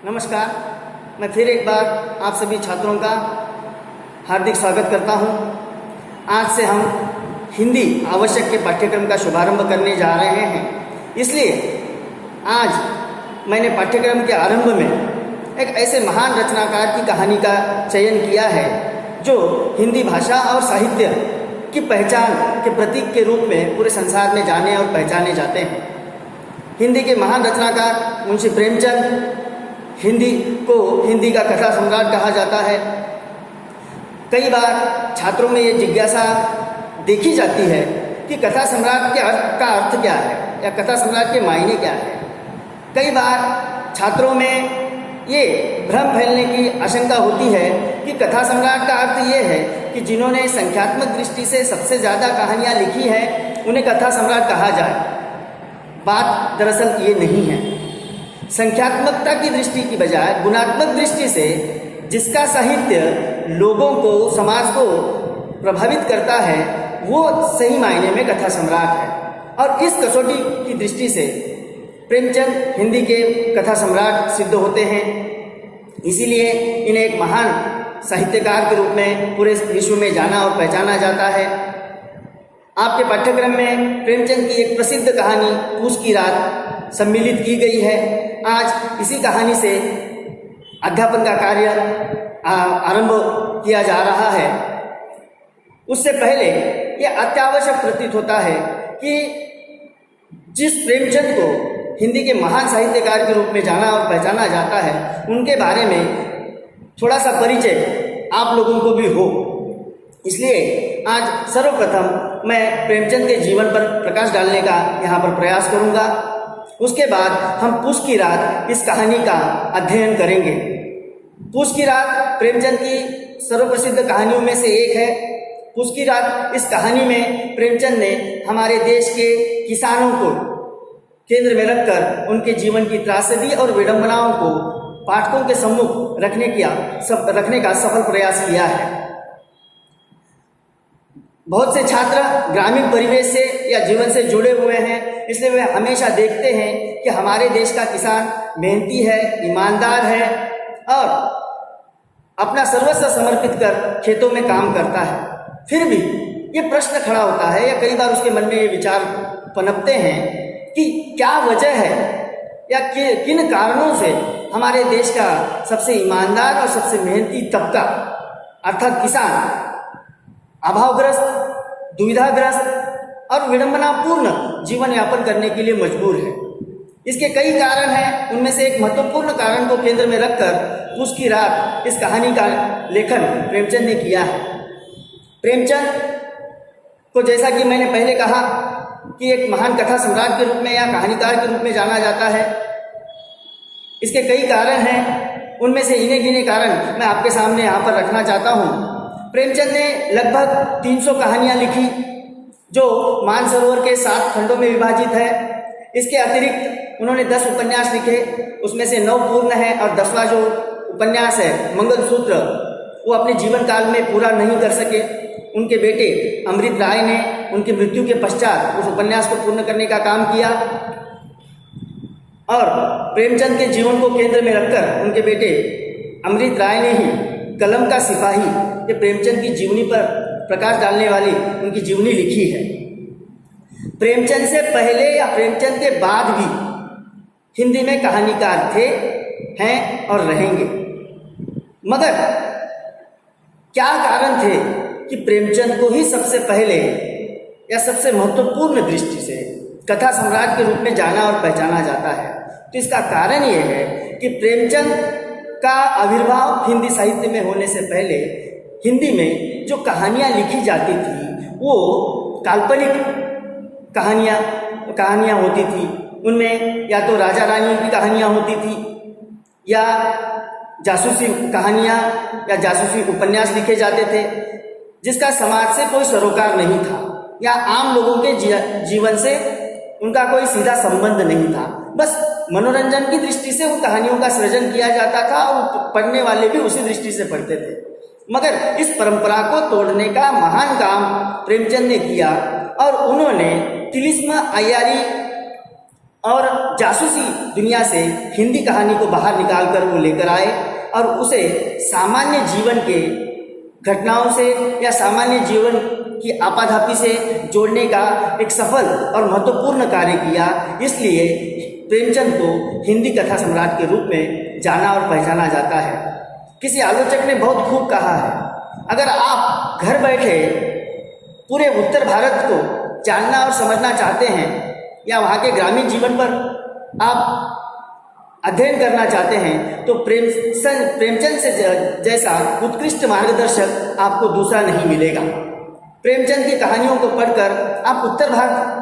नमस्कार। मैं फिर एक बार आप सभी छात्रों का हार्दिक स्वागत करता हूं। आज से हम हिंदी आवश्यक के पाठ्यक्रम का शुभारंभ करने जा रहे हैं। इसलिए आज मैंने पाठ्यक्रम के आरंभ में एक ऐसे महान रचनाकार की कहानी का चयन किया है जो हिंदी भाषा और साहित्य की पहचान के प्रतीक के रूप में पूरे संसार में जाने और पहचाने जाते हैं। हिंदी के महान रचनाकार मुंशी प्रेमचंद, हिंदी का कथा सम्राट कहा जाता है। कई बार छात्रों में ये जिज्ञासा देखी जाती है कि कथा सम्राट का अर्थ क्या है या कथा सम्राट के मायने क्या है। कई बार छात्रों में ये भ्रम फैलने की आशंका होती है कि कथा सम्राट का अर्थ ये है कि जिन्होंने संख्यात्मक दृष्टि से सबसे ज़्यादा कहानियाँ लिखी हैं उन्हें कथा सम्राट कहा जाए। बात दरअसल ये नहीं है। संख्यात्मकता की दृष्टि की बजाय गुणात्मक दृष्टि से जिसका साहित्य लोगों को, समाज को प्रभावित करता है वो सही मायने में कथा सम्राट है। और इस कसौटी की दृष्टि से प्रेमचंद हिंदी के कथा सम्राट सिद्ध होते हैं। इसीलिए इन्हें एक महान साहित्यकार के रूप में पूरे विश्व में जाना और पहचाना जाता है। आपके पाठ्यक्रम में प्रेमचंद की एक प्रसिद्ध कहानी पूस की रात सम्मिलित की गई है। आज इसी कहानी से अध्यापन का कार्य आरंभ किया जा रहा है। उससे पहले यह अत्यावश्यक प्रतीत होता है कि जिस प्रेमचंद को हिंदी के महान साहित्यकार के रूप में जाना और पहचाना जाता है उनके बारे में थोड़ा सा परिचय आप लोगों को भी हो। इसलिए आज सर्वप्रथम मैं प्रेमचंद के जीवन पर प्रकाश डालने का यहाँ पर प्रयास करूँगा। उसके बाद हम पूस की रात इस कहानी का अध्ययन करेंगे। पूस की रात प्रेमचंद की सर्वप्रसिद्ध कहानियों में से एक है। पूस की रात इस कहानी में प्रेमचंद ने हमारे देश के किसानों को केंद्र में रखकर उनके जीवन की त्रासदी और विडंबनाओं को पाठकों के सम्मुख रखने का सफल प्रयास किया है। बहुत से छात्र ग्रामीण परिवेश से या जीवन से जुड़े हुए हैं, इसलिए वे हमेशा देखते हैं कि हमारे देश का किसान मेहनती है, ईमानदार है और अपना सर्वस्व समर्पित कर खेतों में काम करता है। फिर भी ये प्रश्न खड़ा होता है या कई बार उसके मन में ये विचार पनपते हैं कि क्या वजह है या किन कारणों से हमारे देश का सबसे ईमानदार और सबसे मेहनती तबका अर्थात किसान अभावग्रस्त, दुविधाग्रस्त और विडंबनापूर्ण जीवन यापन करने के लिए मजबूर है। इसके कई कारण हैं। उनमें से एक महत्वपूर्ण कारण को केंद्र में रखकर पूस की रात इस कहानी का लेखन प्रेमचंद ने किया है। प्रेमचंद को जैसा कि मैंने पहले कहा कि एक महान कथा सम्राट के रूप में या कहानीकार के रूप में जाना जाता है। इसके कई कारण हैं। उनमें से इन्हें गिने कारण मैं आपके सामने यहाँ पर रखना चाहता हूँ। प्रेमचंद ने लगभग 300 कहानियाँ लिखी जो मानसरोवर के 7 खंडों में विभाजित है। इसके अतिरिक्त उन्होंने 10 उपन्यास लिखे, उसमें से 9 पूर्ण है और 10वां जो उपन्यास है मंगलसूत्र वो अपने जीवन काल में पूरा नहीं कर सके। उनके बेटे अमृत राय ने उनकी मृत्यु के पश्चात उस उपन्यास को पूर्ण करने का काम किया और प्रेमचंद के जीवन को केंद्र में रखकर उनके बेटे अमृत राय ने ही कलम का सिपाही ये प्रेमचंद की जीवनी पर प्रकाश डालने वाली उनकी जीवनी लिखी है। प्रेमचंद से पहले या प्रेमचंद के बाद भी हिंदी में कहानीकार थे, हैं और रहेंगे। मगर क्या कारण थे कि प्रेमचंद को ही सबसे पहले या सबसे महत्वपूर्ण दृष्टि से कथा सम्राट के रूप में जाना और पहचाना जाता है? तो इसका कारण ये है कि प्रेमचंद का आविर्भाव हिंदी साहित्य में होने से पहले हिंदी में जो कहानियाँ लिखी जाती थी वो काल्पनिक कहानियाँ होती थी। उनमें या तो राजा रानियों की कहानियाँ होती थी या जासूसी कहानियाँ या जासूसी उपन्यास लिखे जाते थे जिसका समाज से कोई सरोकार नहीं था या आम लोगों के जीवन से उनका कोई सीधा संबंध नहीं था। बस मनोरंजन की दृष्टि से उन कहानियों का सृजन किया जाता था और पढ़ने वाले भी उसी दृष्टि से पढ़ते थे। मगर इस परंपरा को तोड़ने का महान काम प्रेमचंद ने किया और उन्होंने तिलिस्म, अय्यारी और जासूसी दुनिया से हिंदी कहानी को बाहर निकाल कर वो लेकर आए और उसे सामान्य जीवन के घटनाओं से या सामान्य जीवन की आपाधापी से जोड़ने का एक सफल और महत्वपूर्ण कार्य किया। इसलिए प्रेमचंद को हिंदी कथा सम्राट के रूप में जाना और पहचाना जाता है। किसी आलोचक ने बहुत खूब कहा है, अगर आप घर बैठे पूरे उत्तर भारत को जानना और समझना चाहते हैं या वहाँ के ग्रामीण जीवन पर आप अध्ययन करना चाहते हैं तो प्रेमचंद से जैसा उत्कृष्ट मार्गदर्शक आपको दूसरा नहीं मिलेगा। प्रेमचंद की कहानियों को पढ़कर आप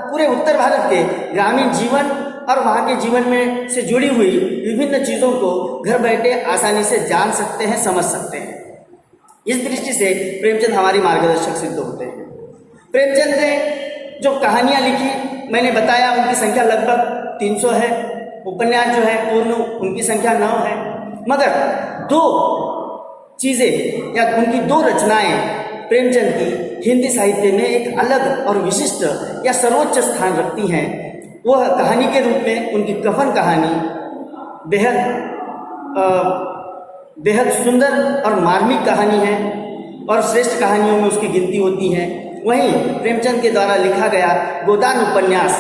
पूरे उत्तर भारत के ग्रामीण जीवन और वहाँ के जीवन में से जुड़ी हुई विभिन्न चीज़ों को घर बैठे आसानी से जान सकते हैं, समझ सकते हैं। इस दृष्टि से प्रेमचंद हमारी मार्गदर्शक सिद्ध होते हैं। प्रेमचंद ने जो कहानियाँ लिखी मैंने बताया उनकी संख्या लगभग 300 है। उपन्यास जो है पूर्ण उनकी संख्या 9 है। मगर 2 चीज़ें या उनकी 2 रचनाएं प्रेमचंद की हिंदी साहित्य में एक अलग और विशिष्ट या सर्वोच्च स्थान रखती हैं। वह कहानी के रूप में उनकी कफन कहानी बेहद सुंदर और मार्मिक कहानी है और श्रेष्ठ कहानियों में उसकी गिनती होती है। वहीं प्रेमचंद के द्वारा लिखा गया गोदान उपन्यास,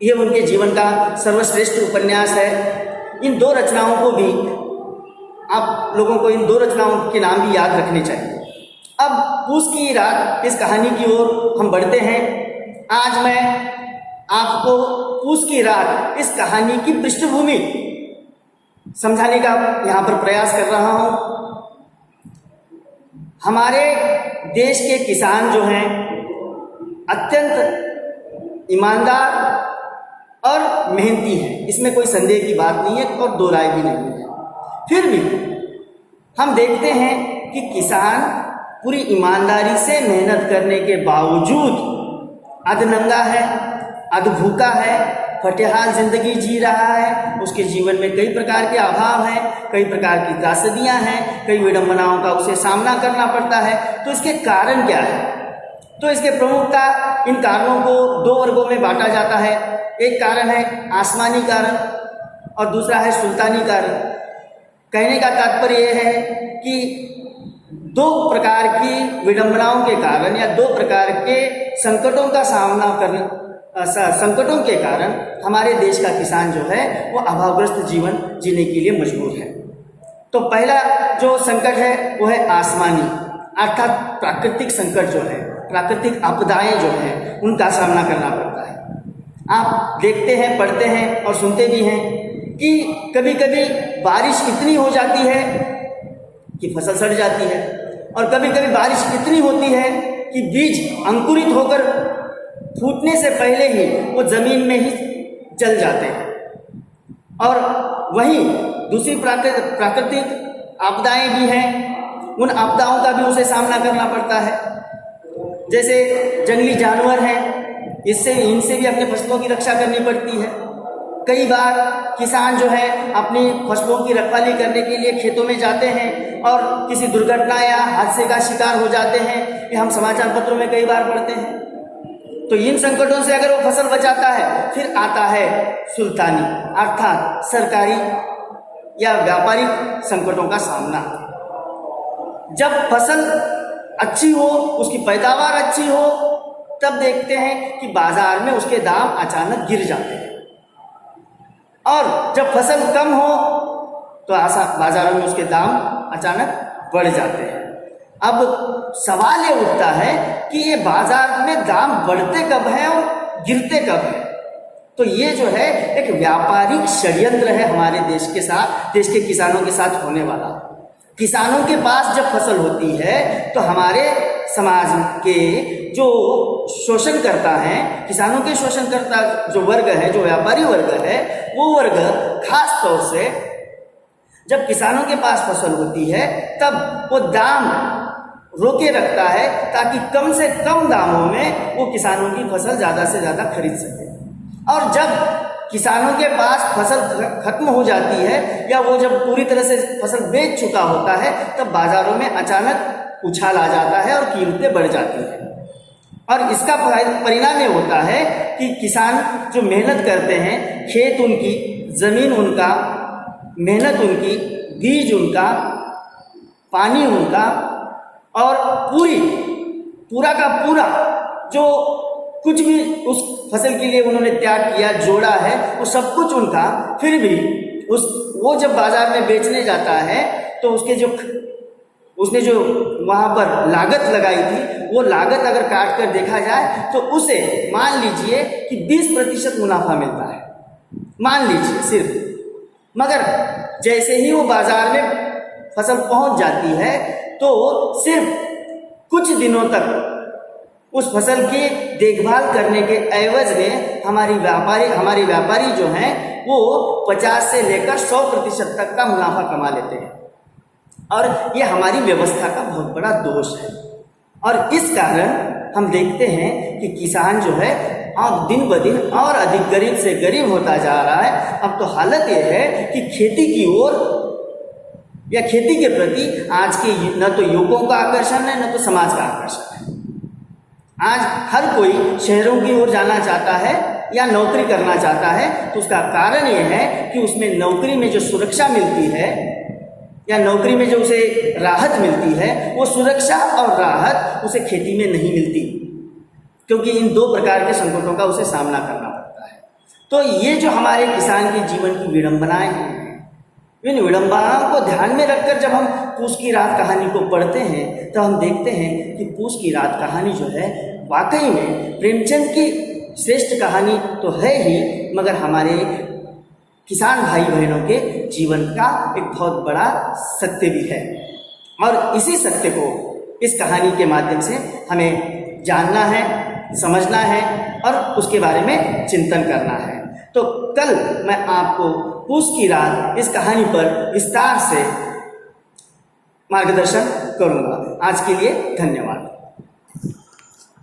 ये उनके जीवन का सर्वश्रेष्ठ उपन्यास है। इन 2 रचनाओं को भी आप लोगों को इन 2 रचनाओं के नाम भी याद रखने चाहिए। अब पूस की रात इस कहानी की ओर हम बढ़ते हैं। आज मैं आपको पूस की रात इस कहानी की पृष्ठभूमि समझाने का यहाँ पर प्रयास कर रहा हूँ। हमारे देश के किसान जो हैं अत्यंत ईमानदार और मेहनती हैं, इसमें कोई संदेह की बात नहीं है और दो राय भी नहीं है। फिर भी हम देखते हैं कि किसान पूरी ईमानदारी से मेहनत करने के बावजूद अधनंगा है, अधभूखा है, फटेहाल जिंदगी जी रहा है। उसके जीवन में कई प्रकार के अभाव हैं, कई प्रकार की त्रासदियाँ हैं, कई विडंबनाओं का उसे सामना करना पड़ता है। तो इसके कारण क्या है? तो इसके प्रमुखता इन कारणों को 2 वर्गों में बांटा जाता है। एक कारण है आसमानी कारण और दूसरा है सुल्तानी कारण। कहने का तात्पर्य यह है कि 2 प्रकार की विडंबनाओं के कारण या 2 प्रकार के संकटों का सामना करने संकटों के कारण हमारे देश का किसान जो है वो अभावग्रस्त जीवन जीने के लिए मजबूर है। तो पहला जो संकट है वो है आसमानी, अर्थात प्राकृतिक संकट जो है, प्राकृतिक आपदाएं जो हैं उनका सामना करना पड़ता है। आप देखते हैं, पढ़ते हैं और सुनते भी हैं कि कभी कभी बारिश इतनी हो जाती है कि फसल सड़ जाती है और कभी कभी बारिश इतनी होती है कि बीज अंकुरित होकर फूटने से पहले ही वो ज़मीन में ही जल जाते हैं। और वहीं दूसरी प्राकृतिक आपदाएं भी हैं, उन आपदाओं का भी उसे सामना करना पड़ता है। जैसे जंगली जानवर हैं, इनसे भी अपने फसलों की रक्षा करनी पड़ती है। कई बार किसान जो है अपनी फसलों की रखवाली करने के लिए खेतों में जाते हैं और किसी दुर्घटना या हादसे का शिकार हो जाते हैं। ये हम समाचार पत्रों में कई बार पढ़ते हैं। तो इन संकटों से अगर वो फसल बचाता है, फिर आता है सुल्तानी, अर्थात सरकारी या व्यापारिक संकटों का सामना। जब फसल अच्छी हो, उसकी पैदावार अच्छी हो, तब देखते हैं कि बाजार में उसके दाम अचानक गिर जाते हैं और जब फसल कम हो तो बाजारों में उसके दाम अचानक बढ़ जाते हैं। अब सवाल ये उठता है कि ये बाजार में दाम बढ़ते कब हैं और गिरते कब हैं? तो ये जो है एक व्यापारिक षड्यंत्र है हमारे देश के साथ, देश के किसानों के साथ होने वाला। किसानों के पास जब फसल होती है तो हमारे समाज के जो शोषण करता है, किसानों के शोषण करता जो वर्ग है, जो व्यापारी वर्ग है, वो वर्ग खास तौर से जब किसानों के पास फसल होती है तब वो दाम रोके रखता है ताकि कम से कम दामों में वो किसानों की फसल ज़्यादा से ज़्यादा खरीद सके। और जब किसानों के पास फसल खत्म हो जाती है या वो जब पूरी तरह से फसल बेच चुका होता है तब बाज़ारों में अचानक उछाल आ जाता है और कीमतें बढ़ जाती हैं। और इसका परिणाम ये होता है कि किसान जो मेहनत करते हैं, खेत उनकी, ज़मीन उनका, मेहनत उनकी, बीज उनका, पानी उनका, और पूरा का पूरा जो कुछ भी उस फसल के लिए उन्होंने त्याग किया, जोड़ा है, वो सब कुछ उनका, फिर भी वो जब बाजार में बेचने जाता है तो उसने जो वहाँ पर लागत लगाई थी, वो लागत अगर काट कर देखा जाए तो उसे मान लीजिए कि 20% मुनाफा मिलता है, मान लीजिए सिर्फ। मगर जैसे ही वो बाजार में फसल पहुँच जाती है तो सिर्फ कुछ दिनों तक उस फसल की देखभाल करने के एवज में हमारे व्यापारी जो हैं वो 50 से लेकर 100% तक का मुनाफा कमा लेते हैं। और ये हमारी व्यवस्था का बहुत बड़ा दोष है। और इस कारण हम देखते हैं कि किसान जो है अब दिन ब दिन और अधिक गरीब से गरीब होता जा रहा है। अब तो हालत ये है कि खेती की ओर या खेती के प्रति आज के न तो युवकों का आकर्षण है, न तो समाज का आकर्षण है। आज हर कोई शहरों की ओर जाना चाहता है या नौकरी करना चाहता है, तो उसका कारण ये है कि उसमें नौकरी में जो सुरक्षा मिलती है या नौकरी में जो उसे राहत मिलती है, वो सुरक्षा और राहत उसे खेती में नहीं मिलती, क्योंकि इन दो प्रकार के संकटों का उसे सामना करना पड़ता है। तो ये जो हमारे किसान के जीवन की विडंबनाएं हैं, इन विडंबनाओं को ध्यान में रखकर जब हम पूस की रात कहानी को पढ़ते हैं तो हम देखते हैं कि पूस की रात कहानी जो है वाकई में प्रेमचंद की श्रेष्ठ कहानी तो है ही, मगर हमारे किसान भाई बहनों के जीवन का एक बहुत बड़ा सत्य भी है। और इसी सत्य को इस कहानी के माध्यम से हमें जानना है, समझना है और उसके बारे में चिंतन करना है। तो कल मैं आपको पूस की रात इस कहानी पर विस्तार से मार्गदर्शन करूंगा। आज के लिए धन्यवाद।